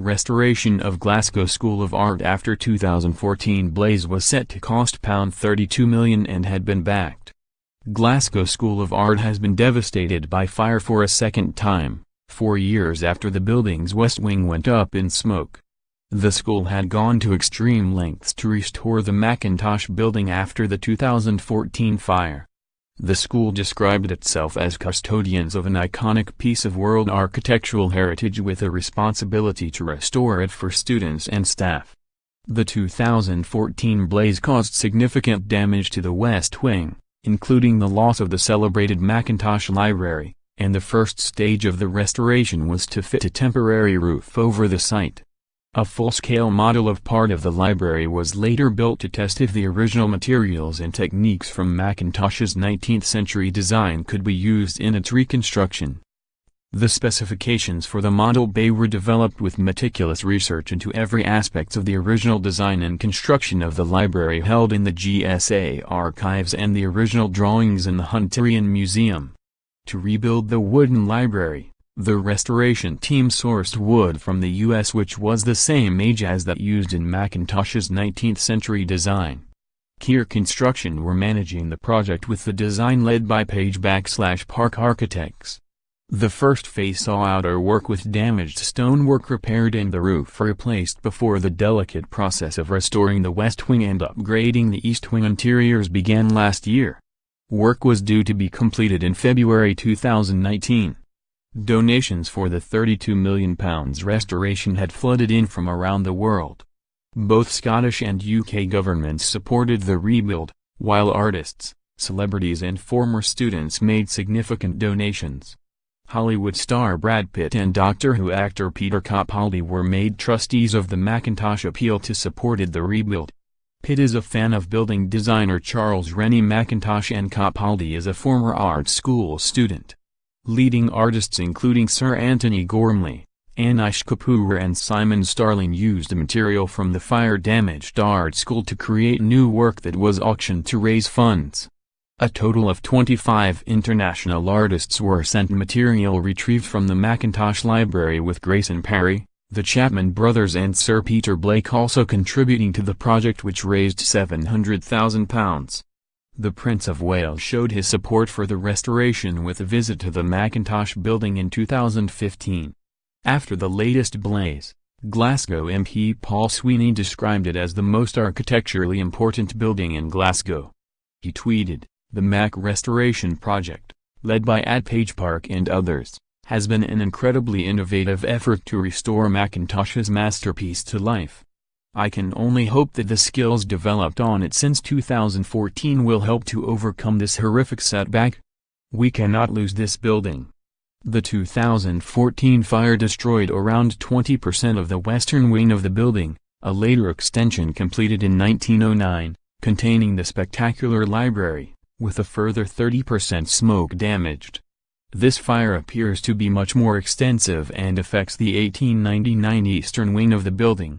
Restoration of Glasgow School of Art after 2014 blaze was set to cost £32 million and had been backed. Glasgow School of Art has been devastated by fire for a second time, 4 years after the building's west wing went up in smoke. The school had gone to extreme lengths to restore the Mackintosh building after the 2014 fire. The school described itself as custodians of an iconic piece of world architectural heritage with a responsibility to restore it for students and staff. The 2014 blaze caused significant damage to the west wing, including the loss of the celebrated Mackintosh Library, and the first stage of the restoration was to fit a temporary roof over the site. A full-scale model of part of the library was later built to test if the original materials and techniques from Mackintosh's 19th-century design could be used in its reconstruction. The specifications for the model bay were developed with meticulous research into every aspect of the original design and construction of the library held in the GSA archives and the original drawings in the Hunterian Museum. To rebuild the wooden library, the restoration team sourced wood from the U.S. which was the same age as that used in Mackintosh's 19th-century design. Kier Construction were managing the project with the design led by Page/Park Architects. The first phase saw outer work with damaged stonework repaired and the roof replaced before the delicate process of restoring the west wing and upgrading the east wing interiors began last year. Work was due to be completed in February 2019. Donations for the £32 million restoration had flooded in from around the world. Both Scottish and UK governments supported the rebuild, while artists, celebrities and former students made significant donations. Hollywood star Brad Pitt and Doctor Who actor Peter Capaldi were made trustees of the Mackintosh appeal to supported the rebuild. Pitt is a fan of building designer Charles Rennie Mackintosh and Capaldi is a former art school student. Leading artists including Sir Anthony Gormley, Anish Kapoor and Simon Starling used material from the fire-damaged art school to create new work that was auctioned to raise funds. A total of 25 international artists were sent material retrieved from the Mackintosh Library with Grayson Perry, the Chapman brothers and Sir Peter Blake also contributing to the project which raised £700,000. The Prince of Wales showed his support for the restoration with a visit to the Mackintosh building in 2015. After the latest blaze, Glasgow MP Paul Sweeney described it as the most architecturally important building in Glasgow. He tweeted, "The Mac restoration project, led by @PagePark and others, has been an incredibly innovative effort to restore Mackintosh's masterpiece to life. I can only hope that the skills developed on it since 2014 will help to overcome this horrific setback. We cannot lose this building." The 2014 fire destroyed around 20% of the western wing of the building, a later extension completed in 1909, containing the spectacular library, with a further 30% smoke damaged. This fire appears to be much more extensive and affects the 1899 eastern wing of the building,